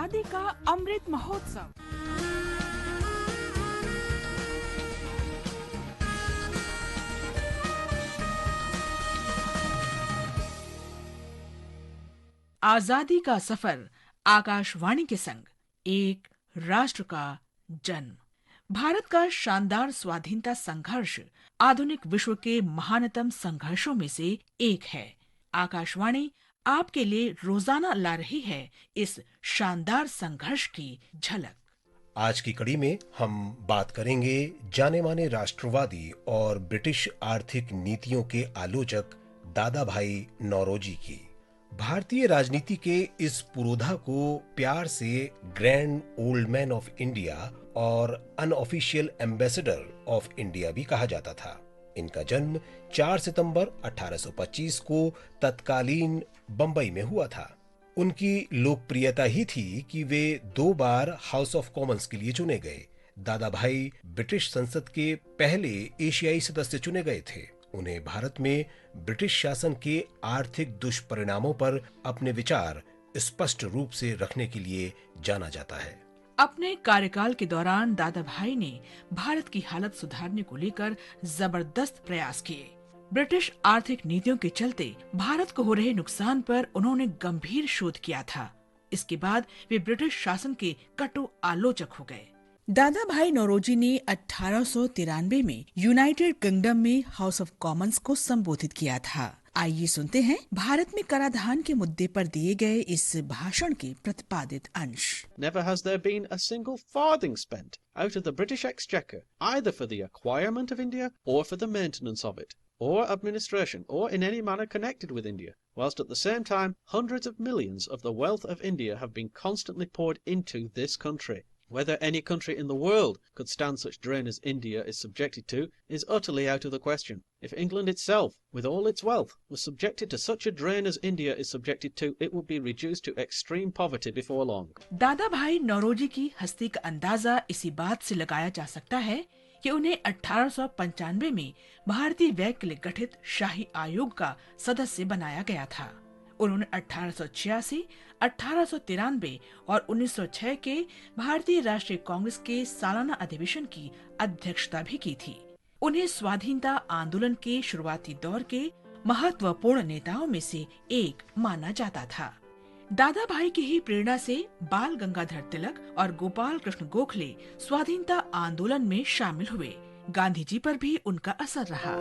आजादी का अमृत महोत्सव। आजादी का सफर आकाशवाणी के संग, एक राष्ट्र का जन्म। भारत का शानदार स्वाधीनता संघर्ष आधुनिक विश्व के महानतम संघर्षों में से एक है। आकाशवाणी आपके लिए रोजाना ला रही है इस शानदार संघर्ष की झलक। आज की कड़ी में हम बात करेंगे जाने माने राष्ट्रवादी और ब्रिटिश आर्थिक नीतियों के आलोचक दादा भाई नौरोजी की। भारतीय राजनीति के इस पुरोधा को प्यार से grand old man of India और अनऑफिशियल एम्बेसडर ऑफ इंडिया भी कहा जाता था। इनका जन्म 4 सितंबर 1825 को तत्कालीन बंबई में हुआ था। उनकी लोकप्रियता ही थी कि वे 2 बार हाउस ऑफ कॉमन्स के लिए चुने गए। दादा भाई ब्रिटिश संसद के पहले एशियाई सदस्य चुने गए थे। उन्हें भारत में ब्रिटिश शासन के आर्थिक दुष्परिणामों पर अपने विचार स्पष्ट रूप से रखने के लिए जाना जाता है। अपने कार्यकाल के दौरान दादा भाई ने भारत की हालत सुधारने को लेकर जबरदस्त प्रयास किए। ब्रिटिश आर्थिक नीतियों के चलते भारत को हो रहे नुकसान पर उन्होंने गंभीर शोध किया था। इसके बाद वे ब्रिटिश शासन के कटु आलोचक हो गए। दादा भाई नौरोजी ने 1893 में यूनाइटेड किंगडम में हाउस ऑफ कॉमन्स को संबोधित किया था। आइए सुनते हैं भारत में कराधान के मुद्दे पर दिए गए इस भाषण के प्रतिपादित अंश। Never has there been a single farthing spent out of the British Exchequer, either for the acquirement of India, or for the maintenance of it, or administration, or in any manner connected with India, whilst at the same time hundreds of millions of the wealth of India have been constantly poured into this country. Whether any country in the world could stand such drain as India is subjected to is utterly out of the question. If England itself, with all its wealth, was subjected to such a drain as India is subjected to, it would be reduced to extreme poverty before long. दादा भाई नौरोजी की हस्ती का अंदाजा इसी बात से लगाया जा सकता है कि उन्हें 1895 में भारतीय व्यय के लिए गठित शाही आयोग का सदस्य बनाया गया था। उन्होंने 1886, 1893 और 1906 के भारतीय राष्ट्रीय कांग्रेस के सालाना अधिवेशन की अध्यक्षता भी की थी। उन्हें स्वाधीनता आंदोलन के शुरुआती दौर के महत्वपूर्ण नेताओं में से एक माना जाता था। दादा भाई की ही प्रेरणा से बाल गंगाधर तिलक और गोपाल कृष्ण गोखले स्वाधीनता आंदोलन में शामिल हुए। गांधी जी पर भी उनका असर रहा।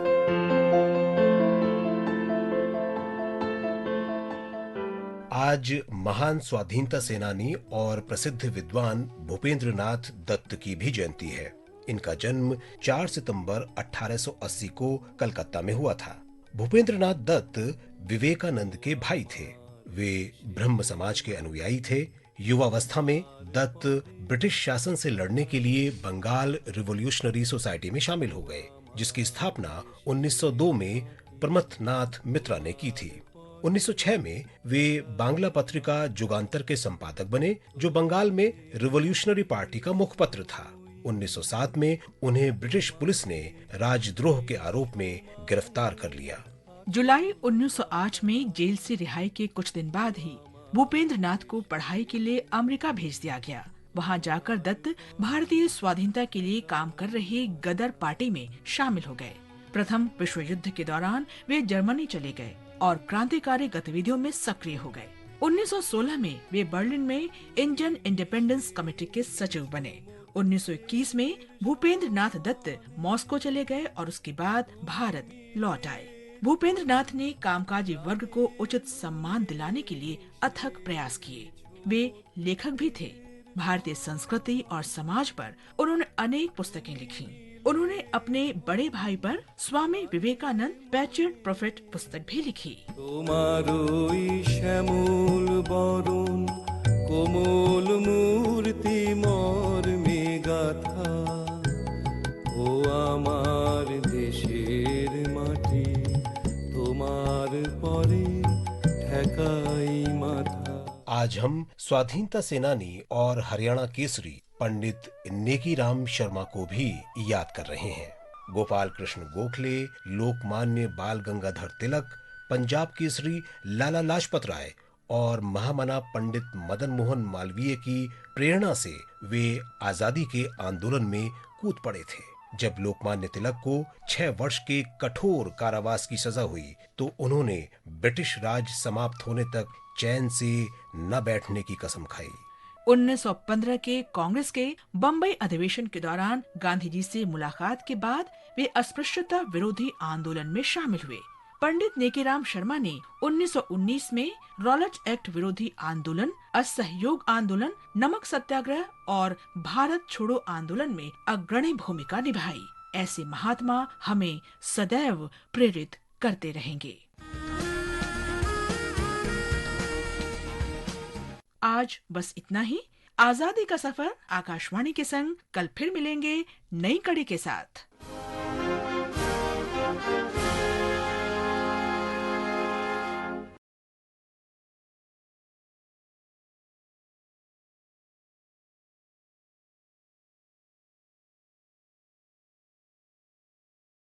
आज महान स्वाधीनता सेनानी और प्रसिद्ध विद्वान भूपेंद्र नाथ दत्त की भी जयंती है। इनका जन्म 4 सितंबर 1880 को कलकत्ता में हुआ था। भूपेंद्र नाथ दत्त विवेकानंद के भाई थे। वे ब्रह्म समाज के अनुयायी थे। युवावस्था में दत्त ब्रिटिश शासन से लड़ने के लिए बंगाल रिवोल्यूशनरी सोसाइटी में शामिल हो गए, जिसकी स्थापना 1902 में प्रमथनाथ मित्रा ने की थी। 1906 में वे बांग्ला पत्रिका जुगांतर के संपादक बने, जो बंगाल में रिवोल्यूशनरी पार्टी का मुखपत्र था। 1907 में उन्हें ब्रिटिश पुलिस ने राजद्रोह के आरोप में गिरफ्तार कर लिया। जुलाई 1908 में जेल से रिहाई के कुछ दिन बाद ही भूपेंद्र नाथ को पढ़ाई के लिए अमेरिका भेज दिया गया। वहां जाकर दत्त भारतीय स्वाधीनता के लिए काम कर रही गदर पार्टी में शामिल हो गए। प्रथम विश्व युद्ध के दौरान वे जर्मनी चले गए और क्रांतिकारी गतिविधियों में सक्रिय हो गए। 1916 में वे बर्लिन में इंडियन इंडिपेंडेंस कमेटी के सचिव बने। 1921 में भूपेंद्र नाथ दत्त मॉस्को चले गए और उसके बाद भारत लौट आए। भूपेंद्र नाथ ने कामकाजी वर्ग को उचित सम्मान दिलाने के लिए अथक प्रयास किए। वे लेखक भी थे। भारतीय संस्कृति और समाज पर उन्होंने अनेक पुस्तकें लिखी। उन्होंने अपने बड़े भाई पर स्वामी विवेकानंद पैट्रियट प्रोफेट पुस्तक भी लिखी। तुम्हारोई श्यामल बरन कोमल मूर्ति मर्मे गाथा ओ आमार देशेर माटी तुम्हार परे ठेकाई माथा। आज हम स्वाधीनता सेनानी और हरियाणा केसरी पंडित नेकीराम शर्मा को भी याद कर रहे हैं। गोपाल कृष्ण गोखले, लोकमान्य बाल गंगाधर तिलक, पंजाब केसरी लाला लाजपत राय और महामना पंडित मदन मोहन मालवीय की प्रेरणा से वे आजादी के आंदोलन में कूद पड़े थे। जब लोकमान्य तिलक को 6 वर्ष के कठोर कारावास की सजा हुई तो उन्होंने ब्रिटिश राज समाप्त होने तक चैन से न बैठने की कसम खाई। 1915 के कांग्रेस के बम्बई अधिवेशन के दौरान गांधी जी से मुलाकात के बाद वे अस्पृश्यता विरोधी आंदोलन में शामिल हुए। पंडित नेकीराम शर्मा ने 1919 में रॉलेट एक्ट विरोधी आंदोलन, असहयोग आंदोलन, नमक सत्याग्रह और भारत छोड़ो आंदोलन में अग्रणी भूमिका निभाई। ऐसे महात्मा हमें सदैव प्रेरित करते रहेंगे। आज बस इतना ही। आजादी का सफर आकाशवाणी के संग कल फिर मिलेंगे नई कड़ी के साथ।